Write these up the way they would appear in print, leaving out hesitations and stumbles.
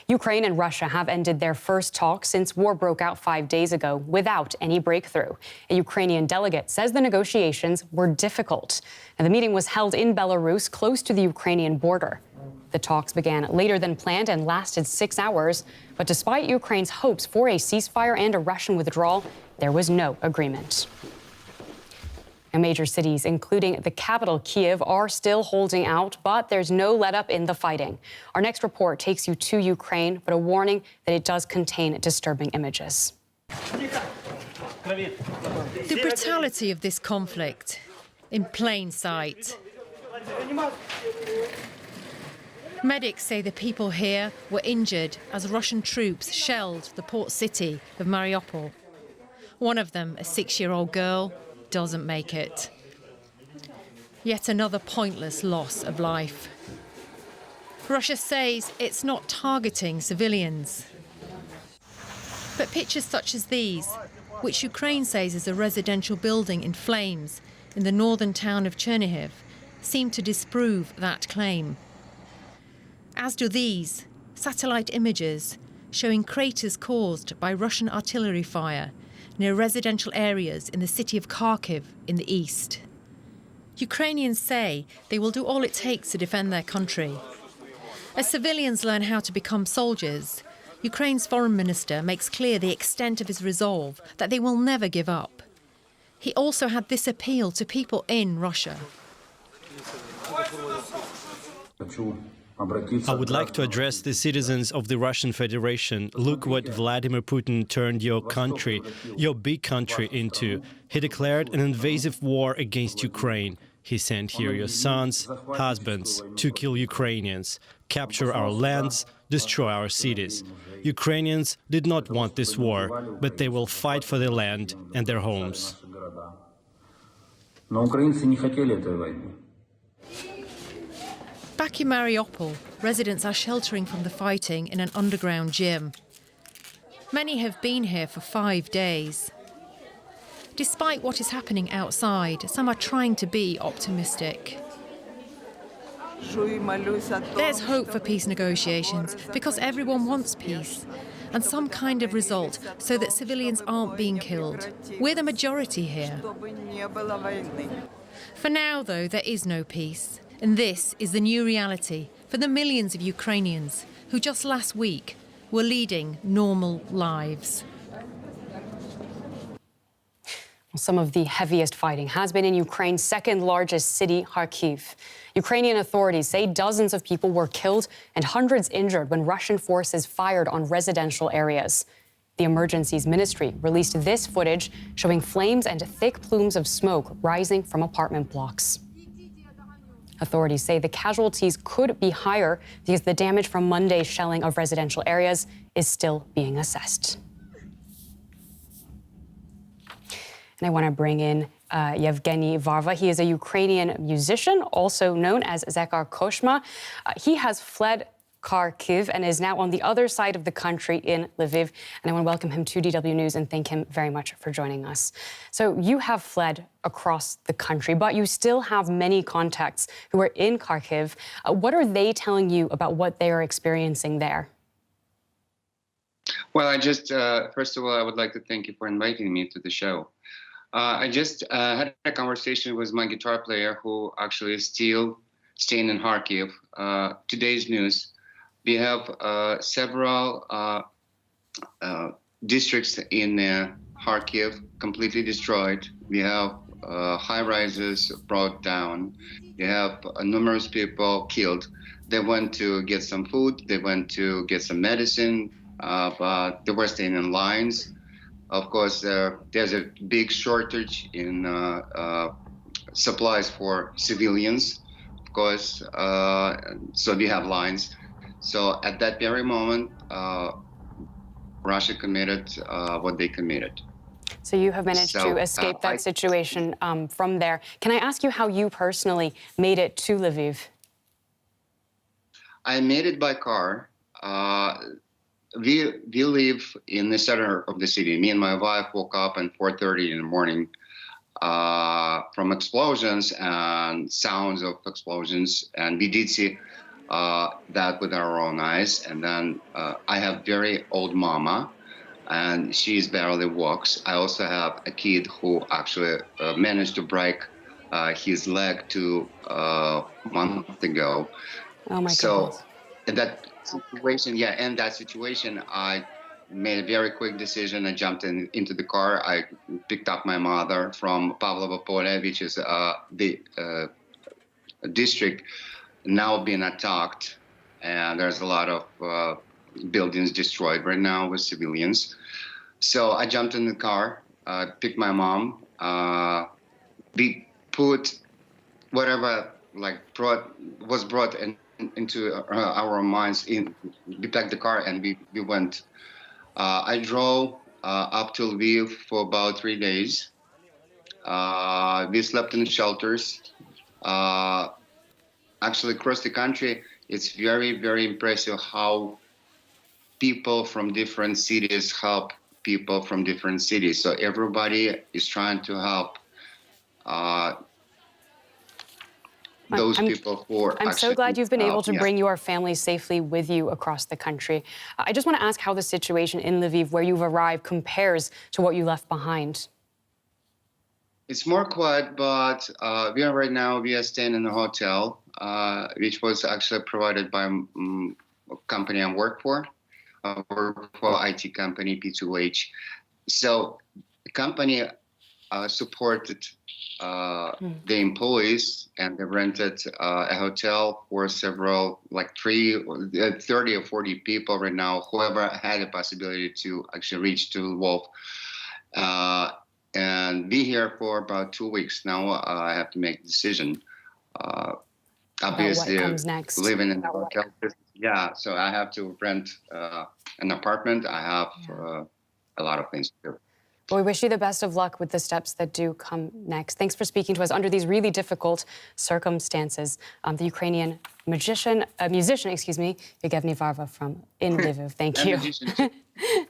Ukraine and Russia have ended their first talks since war broke out 5 days ago without any breakthrough. A Ukrainian delegate says the negotiations were difficult. And the meeting was held in Belarus, close to the Ukrainian border. The talks began later than planned and lasted 6 hours. But despite Ukraine's hopes for a ceasefire and a Russian withdrawal, there was no agreement. And major cities, including the capital, Kyiv, are still holding out, but there's no let-up in the fighting. Our next report takes you to Ukraine, but a warning that it does contain disturbing images. The brutality of this conflict in plain sight. Medics say the people here were injured as Russian troops shelled the port city of Mariupol. One of them, a 6-year-old girl, doesn't make it. Yet another pointless loss of life. Russia says it's not targeting civilians. But pictures such as these, which Ukraine says is a residential building in flames in the northern town of Chernihiv, seem to disprove that claim. As do these satellite images showing craters caused by Russian artillery fire near residential areas in the city of Kharkiv in the east. Ukrainians say they will do all it takes to defend their country. As civilians learn how to become soldiers, Ukraine's foreign minister makes clear the extent of his resolve that they will never give up. He also had this appeal to people in Russia. I would like to address the citizens of the Russian Federation. Look what Vladimir Putin turned your country, your big country, into. He declared an invasive war against Ukraine. He sent here your sons, husbands, to kill Ukrainians, capture our lands, destroy our cities. Ukrainians did not want this war, but they will fight for their land and their homes. Back in Mariupol, residents are sheltering from the fighting in an underground gym. Many have been here for 5 days. Despite what is happening outside, some are trying to be optimistic. There's hope for peace negotiations because everyone wants peace and some kind of result so that civilians aren't being killed. We're the majority here. For now, though, there is no peace. And this is the new reality for the millions of Ukrainians who just last week were leading normal lives. Some of the heaviest fighting has been in Ukraine's second largest city, Kharkiv. Ukrainian authorities say dozens of people were killed and hundreds injured when Russian forces fired on residential areas. The Emergencies Ministry released this footage showing flames and thick plumes of smoke rising from apartment blocks. Authorities say the casualties could be higher because the damage from Monday's shelling of residential areas is still being assessed. And I want to bring in Yevgeny Varva. He is a Ukrainian musician, also known as Zekar Koshma. He has fled Kharkiv and is now on the other side of the country in Lviv. And I want to welcome him to DW News and thank him very much for joining us. So you have fled across the country, but you still have many contacts who are in Kharkiv. What are they telling you about what they are experiencing there? Well, first of all, I would like to thank you for inviting me to the show. I just had a conversation with my guitar player who actually is still staying in Kharkiv. Today's news. We have several districts in Kharkiv completely destroyed. We have high-rises brought down. We have numerous people killed. They went to get some food. They went to get some medicine, but they were staying in lines. Of course, there's a big shortage in supplies for civilians, of course, so we have lines. So at that very moment, Russia committed what they committed. So you have managed to escape that situation from there. Can I ask you how you personally made it to Lviv? I made it by car. We live in the center of the city. Me and my wife woke up at 4:30 in the morning from explosions and sounds of explosions. And we did see that with our own eyes. And then I have very old mama, and she's barely walks. I also have a kid who actually managed to break his leg 2 months ago. Oh my So goodness. in that situation, yeah, in that situation, I made a very quick decision. I jumped into the car. I picked up my mother from Pavlovo Pole, which is the district now being attacked, and there's a lot of buildings destroyed right now with civilians. So I jumped in the car, picked my mom. We put whatever was brought into our minds. We packed the car and we went. I drove up to Lviv for about 3 days. We slept in shelters. Actually, across the country, it's very, very impressive how people from different cities help people from different cities. So everybody is trying to help those people who are I'm so actually glad you've been able to yes. bring your family safely with you across the country. I just want to ask how the situation in Lviv, where you've arrived, compares to what you left behind. It's more quiet, but we are staying in a hotel, which was actually provided by a company I work for. I work for IT company P2H. So the company supported the employees, and they rented a hotel for several, like 30 or 40 people right now, whoever had a possibility to actually reach to Lvov. And be here for about 2 weeks now. I have to make a decision. Obviously, what comes next. living in a hotel, yeah. So I have to rent an apartment. I have a lot of things to do. Well, we wish you the best of luck with the steps that do come next. Thanks for speaking to us under these really difficult circumstances. The Ukrainian musician, Yevgeny Varva from in Lviv. Thank you. Thank you.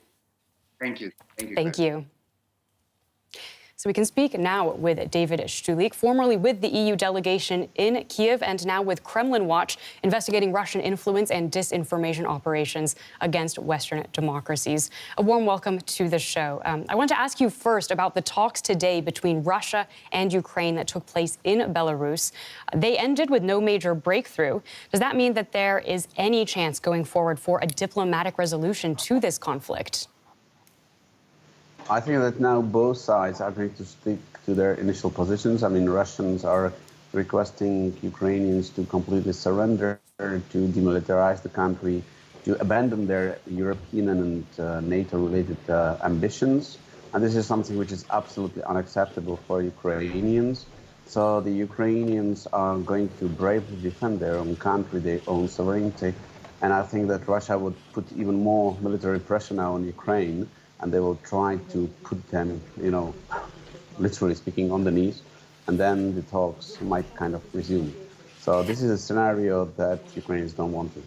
Thank you. Thank you. So we can speak now with David Shtulik, formerly with the EU delegation in Kiev and now with Kremlin Watch, investigating Russian influence and disinformation operations against Western democracies. A warm welcome to the show. I want to ask you first about the talks today between Russia and Ukraine that took place in Belarus. They ended with no major breakthrough. Does that mean that there is any chance going forward for a diplomatic resolution to this conflict? I think that now both sides are going to stick to their initial positions. I mean, Russians are requesting Ukrainians to completely surrender, to demilitarize the country, to abandon their European and NATO-related ambitions. And this is something which is absolutely unacceptable for Ukrainians. So the Ukrainians are going to bravely defend their own country, their own sovereignty. And I think that Russia would put even more military pressure now on Ukraine, and they will try to put them, literally speaking, on the knees, and then the talks might kind of resume. So this is a scenario that Ukrainians don't want to.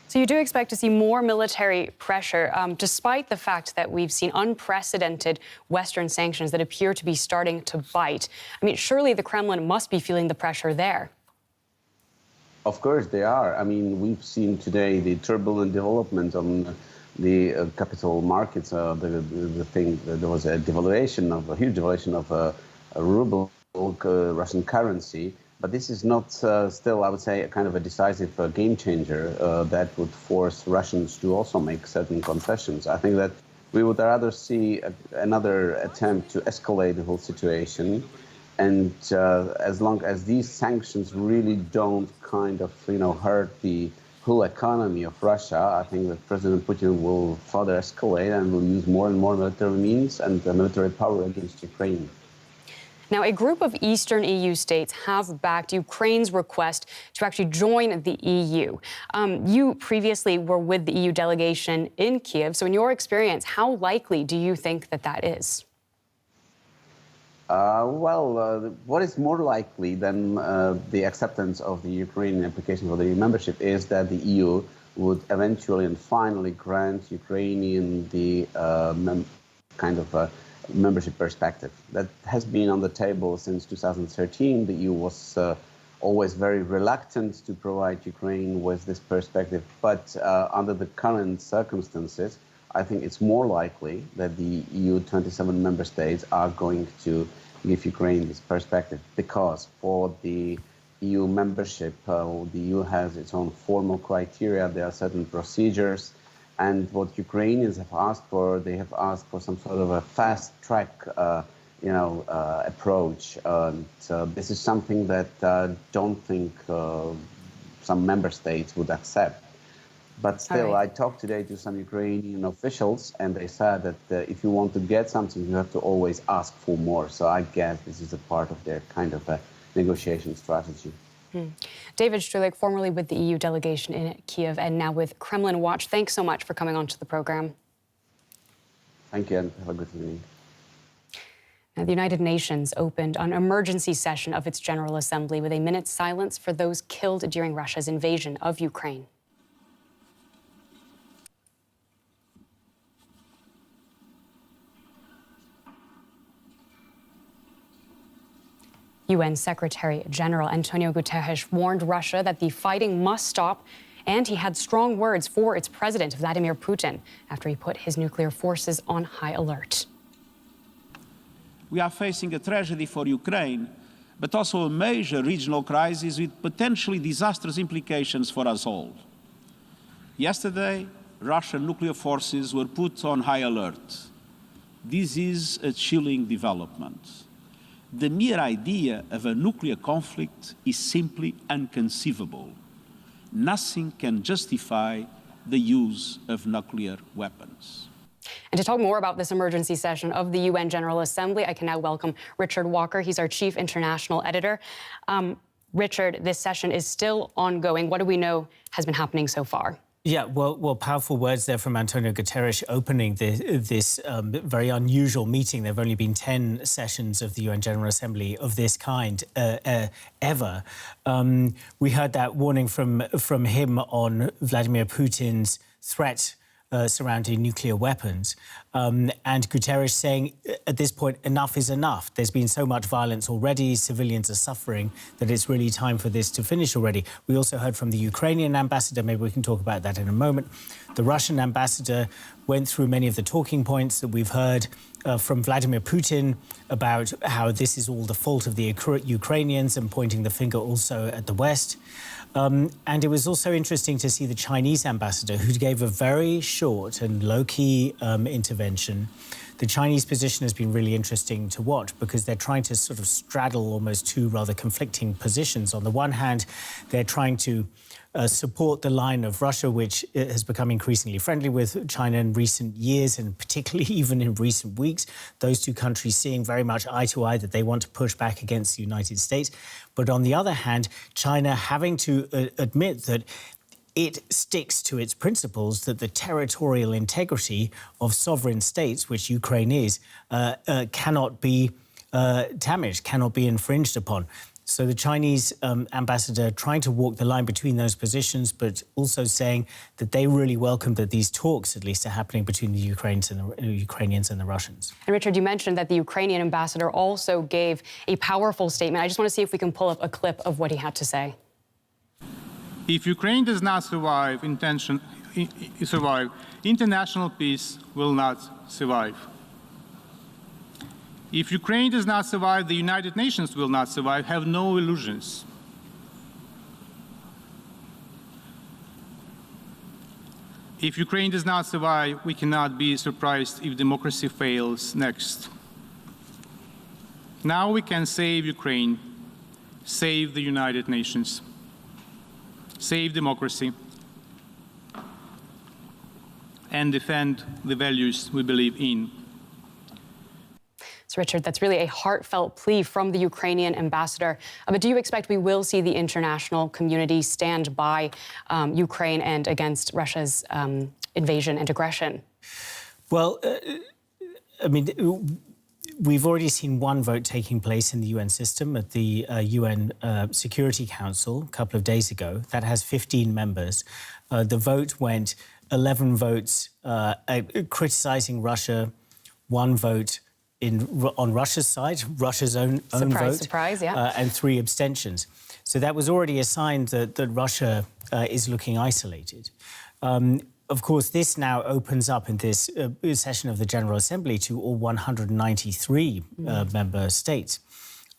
So you do expect to see more military pressure, despite the fact that we've seen unprecedented Western sanctions that appear to be starting to bite. I mean, surely the Kremlin must be feeling the pressure there. Of course they are. I mean, we've seen today the turbulent development on the capital markets, there was a huge devaluation of a ruble, Russian currency. But this is not still, I would say, a kind of a decisive game changer that would force Russians to also make certain concessions. I think that we would rather see another attempt to escalate the whole situation. And as long as these sanctions really don't kind of, hurt the whole economy of Russia, I think that President Putin will further escalate and will use more and more military means and military power against Ukraine. Now, a group of Eastern EU states have backed Ukraine's request to actually join the EU. You previously were with the EU delegation in Kiev. So in your experience, how likely do you think that that is? What is more likely than the acceptance of the Ukrainian application for the EU membership is that the EU would eventually and finally grant Ukrainian the membership perspective. That has been on the table since 2013. The EU was always very reluctant to provide Ukraine with this perspective. But under the current circumstances, I think it's more likely that the EU 27 member states are going to give Ukraine this perspective, because for the EU membership, the EU has its own formal criteria, there are certain procedures, and what Ukrainians have asked for, they have asked for some sort of a fast-track approach. This is something that I don't think some member states would accept. But still, I talked today to some Ukrainian officials, and they said that if you want to get something, you have to always ask for more. So I guess this is a part of their kind of a negotiation strategy. David Strulik, formerly with the EU delegation in Kiev and now with Kremlin Watch, thanks so much for coming on to the program. Thank you, and have a good evening. Now, the United Nations opened an emergency session of its General Assembly with a minute's silence for those killed during Russia's invasion of Ukraine. UN Secretary-General Antonio Guterres warned Russia that the fighting must stop, and he had strong words for its president, Vladimir Putin, after he put his nuclear forces on high alert. We are facing a tragedy for Ukraine, but also a major regional crisis with potentially disastrous implications for us all. Yesterday, Russian nuclear forces were put on high alert. This is a chilling development. The mere idea of a nuclear conflict is simply inconceivable. Nothing can justify the use of nuclear weapons. And to talk more about this emergency session of the UN General Assembly, I can now welcome Richard Walker. He's our chief international editor. Richard, this session is still ongoing. What do we know has been happening so far? Yeah, well, powerful words there from Antonio Guterres opening this very unusual meeting. There have only been 10 sessions of the UN General Assembly of this kind ever. We heard that warning from him on Vladimir Putin's threat surrounding nuclear weapons. And Guterres saying, at this point, enough is enough. There's been so much violence already, civilians are suffering, that it's really time for this to finish already. We also heard from the Ukrainian ambassador, maybe we can talk about that in a moment. The Russian ambassador went through many of the talking points that we've heard from Vladimir Putin about how this is all the fault of the Ukrainians, and pointing the finger also at the West. And it was also interesting to see the Chinese ambassador, who gave a very short and low-key intervention. The Chinese position has been really interesting to watch, because they're trying to sort of straddle almost two rather conflicting positions. On the one hand, they're trying to support the line of Russia, which has become increasingly friendly with China in recent years, and particularly even in recent weeks. Those two countries seeing very much eye to eye that they want to push back against the United States. But on the other hand, China having to admit that it sticks to its principles, that the territorial integrity of sovereign states, which Ukraine is, cannot be damaged, cannot be infringed upon. So the Chinese ambassador trying to walk the line between those positions, but also saying that they really welcome that these talks, at least, are happening between the Ukrainians and the Russians. And Richard, you mentioned that the Ukrainian ambassador also gave a powerful statement. I just want to see if we can pull up a clip of what he had to say. If Ukraine does not survive, international peace will not survive. If Ukraine does not survive, the United Nations will not survive. Have no illusions. If Ukraine does not survive, we cannot be surprised if democracy fails next. Now we can save Ukraine, save the United Nations, save democracy, and defend the values we believe in. So, Richard, that's really a heartfelt plea from the Ukrainian ambassador. But do you expect we will see the international community stand by Ukraine and against Russia's invasion and aggression? Well, I mean, we've already seen one vote taking place in the UN system at the UN Security Council a couple of days ago. That has 15 members. The vote went 11 votes criticizing Russia, one vote on Russia's side, Russia's own vote. Surprise, yeah. And 3 abstentions. So that was already a sign that Russia is looking isolated. Of course, this now opens up in this session of the General Assembly to all 193 member states.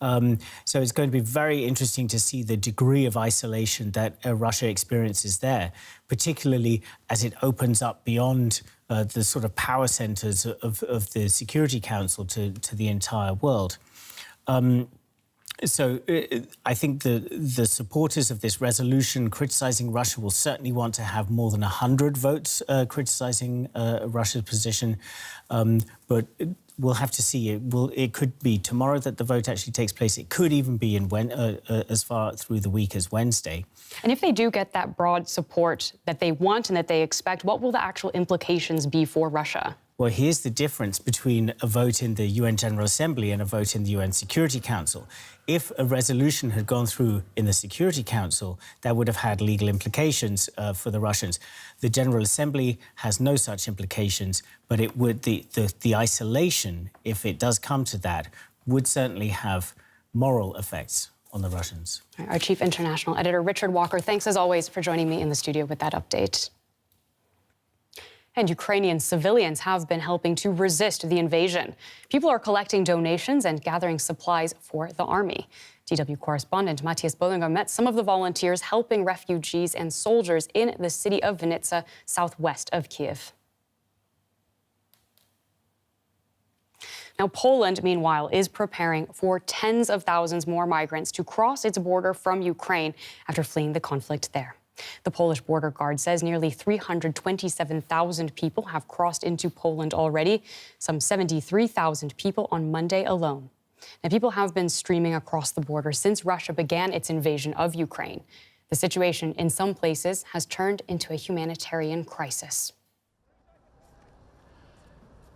So it's going to be very interesting to see the degree of isolation that Russia experiences there, particularly as it opens up beyond the sort of power centres of the Security Council to the entire world. So I think the supporters of this resolution criticising Russia will certainly want to have more than 100 votes criticising Russia's position. But we'll have to see. It could be tomorrow that the vote actually takes place. It could even be as far through the week as Wednesday. And if they do get that broad support that they want and that they expect, what will the actual implications be for Russia? Well, here's the difference between a vote in the UN General Assembly and a vote in the UN Security Council. If a resolution had gone through in the Security Council, that would have had legal implications for the Russians. The General Assembly has no such implications, but it would the isolation, if it does come to that, would certainly have moral effects on the Russians. Our Chief International Editor, Richard Walker, thanks as always for joining me in the studio with that update. And Ukrainian civilians have been helping to resist the invasion. People are collecting donations and gathering supplies for the army. DW correspondent Matthias Bollinger met some of the volunteers helping refugees and soldiers in the city of Vinnytsia, southwest of Kiev. Now, Poland, meanwhile, is preparing for tens of thousands more migrants to cross its border from Ukraine after fleeing the conflict there. The Polish border guard says nearly 327,000 people have crossed into Poland already, some 73,000 people on Monday alone. Now, people have been streaming across the border since Russia began its invasion of Ukraine. The situation in some places has turned into a humanitarian crisis.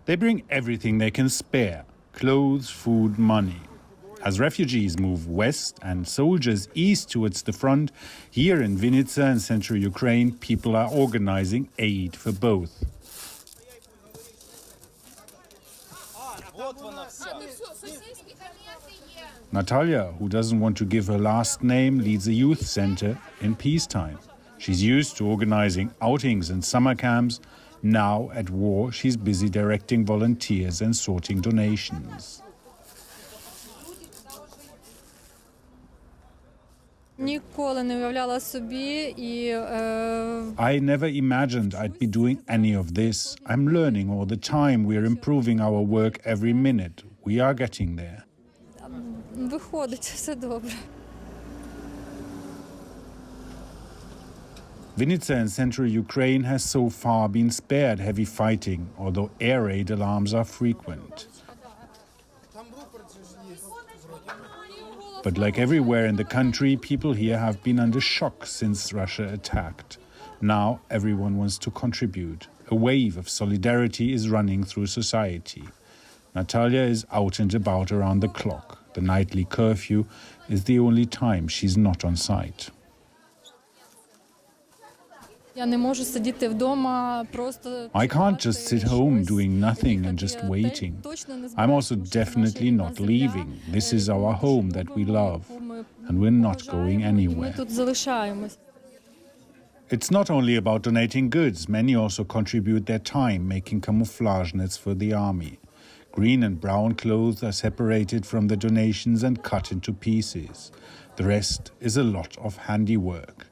They bring everything they can spare: clothes, food, money. As refugees move west and soldiers east towards the front, here in Vinnytsia in central Ukraine, people are organizing aid for both. Natalia, who doesn't want to give her last name, leads a youth center in peacetime. She's used to organizing outings and summer camps. Now, at war, she's busy directing volunteers and sorting donations. I never imagined I'd be doing any of this. I'm learning all the time. We're improving our work every minute. We are getting there. Vinnytsia in central Ukraine has so far been spared heavy fighting, although air raid alarms are frequent. But like everywhere in the country, people here have been under shock since Russia attacked. Now everyone wants to contribute. A wave of solidarity is running through society. Natalia is out and about around the clock. The nightly curfew is the only time she's not on site. I can't just sit home doing nothing and just waiting. I'm also definitely not leaving. This is our home that we love, and we're not going anywhere. It's not only about donating goods. Many also contribute their time making camouflage nets for the army. Green and brown clothes are separated from the donations and cut into pieces. The rest is a lot of handiwork.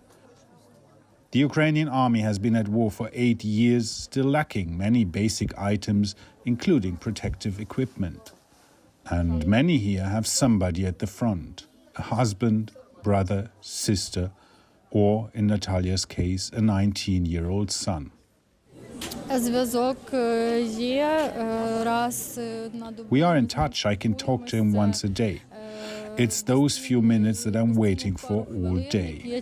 The Ukrainian army has been at war for 8 years, still lacking many basic items, including protective equipment. And many here have somebody at the front: a husband, brother, sister, or, in Natalia's case, a 19-year-old son. We are in touch. I can talk to him once a day. It's those few minutes that I'm waiting for all day.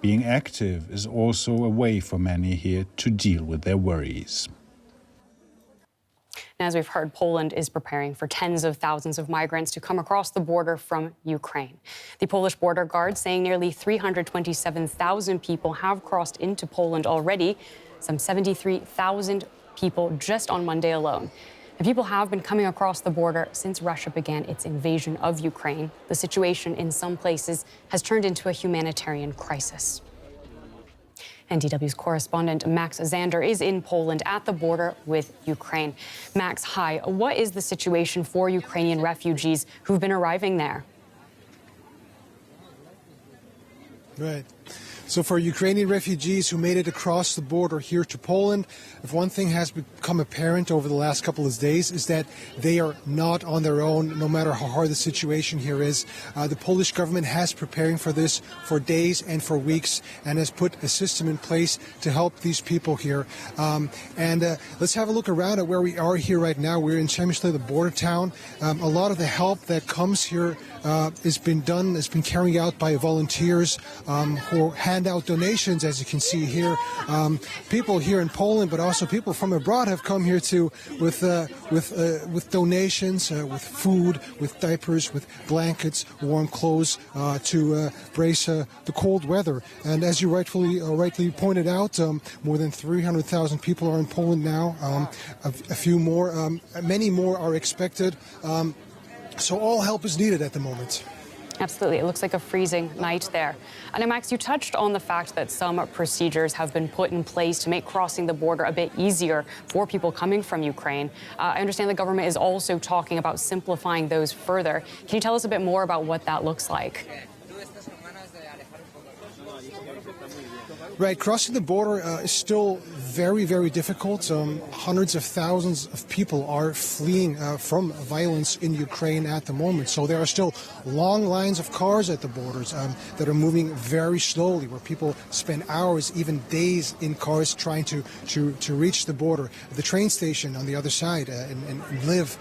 Being active is also a way for many here to deal with their worries. As we've heard, Poland is preparing for tens of thousands of migrants to come across the border from Ukraine. The Polish border guard saying nearly 327,000 people have crossed into Poland already. Some 73,000 people just on Monday alone. And people have been coming across the border since Russia began its invasion of Ukraine. The situation in some places has turned into a humanitarian crisis. And DW's correspondent Max Zander is in Poland at the border with Ukraine. Max, hi. What is the situation for Ukrainian refugees who've been arriving there? Right. So for Ukrainian refugees who made it across the border here to Poland, if one thing has become apparent over the last couple of days is that they are not on their own, no matter how hard the situation here is. The Polish government has preparing for this for days and for weeks and has put a system in place to help these people here. Let's have a look around at where we are here right now. We're in Przemyśl, the border town. A lot of the help that comes here has been carried out by volunteers who hand out donations, as you can see here. People here in Poland, but also people from abroad, have come here too with donations, with food, with diapers, with blankets, warm clothes to brace the cold weather. And as you rightly pointed out, more than 300,000 people are in Poland now. A few more, many more are expected. So all help is needed at the moment. Absolutely. It looks like a freezing night there. And Max, you touched on the fact that some procedures have been put in place to make crossing the border a bit easier for people coming from Ukraine. I understand the government is also talking about simplifying those further. Can you tell us a bit more about what that looks like? Right, crossing the border is still very, very difficult. Hundreds of thousands of people are fleeing from violence in Ukraine at the moment. So there are still long lines of cars at the borders that are moving very slowly, where people spend hours, even days in cars trying to reach the border. The train station on the other side in Lviv,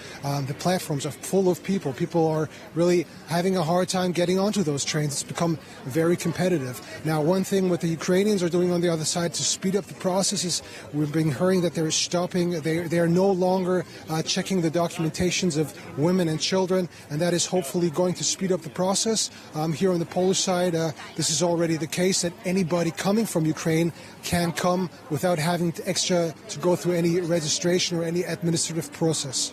the platforms are full of people. People are really having a hard time getting onto those trains. It's become very competitive. Now, one thing what the Ukrainians are doing on the other side to speed up the process is we've been hearing that they're stopping. They are no longer checking the documentations of women and children, and that is hopefully going to speed up the process. Here on the Polish side, this is already the case, that anybody coming from Ukraine can come without having to go through any registration or any administrative process.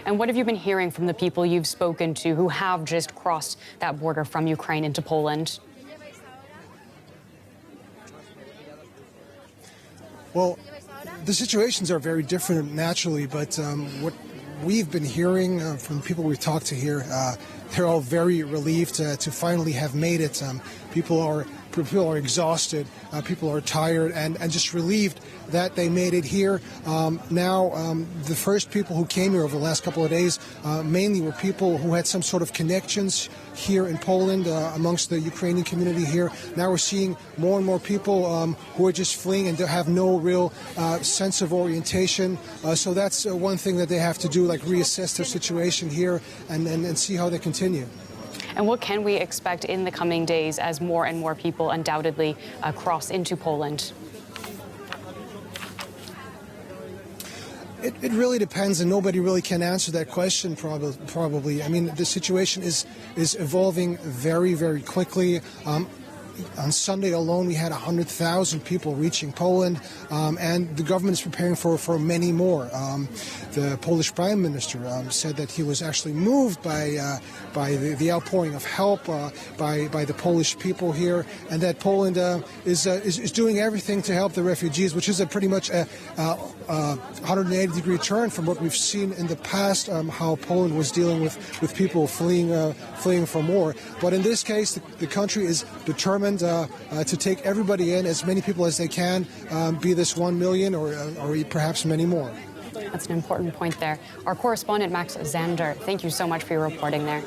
And what have you been hearing from the people you've spoken to who have just crossed that border from Ukraine into Poland? Well, the situations are very different naturally, but what we've been hearing from the people we've talked to here, they're all very relieved to finally have made it. People are exhausted, people are tired, and just relieved that they made it here. Now, the first people who came here over the last couple of days mainly were people who had some sort of connections here in Poland amongst the Ukrainian community here. Now we're seeing more and more people who are just fleeing and have no real sense of orientation. So that's one thing that they have to do, like reassess their situation here and see how they continue. And what can we expect in the coming days as more and more people undoubtedly cross into Poland? It really depends, and nobody really can answer that question probably. I mean, the situation is evolving very, very quickly. On Sunday alone, we had 100,000 people reaching Poland, and the government is preparing for many more. The Polish Prime Minister said that he was actually moved by the outpouring of help by the Polish people here, and that Poland is doing everything to help the refugees, which is pretty much a 180-degree turn from what we've seen in the past, how Poland was dealing with people fleeing from war. But in this case, the country is determined to take everybody in, as many people as they can, be this 1 million or perhaps many more. That's an important point there. Our correspondent, Max Zander, thank you so much for your reporting there.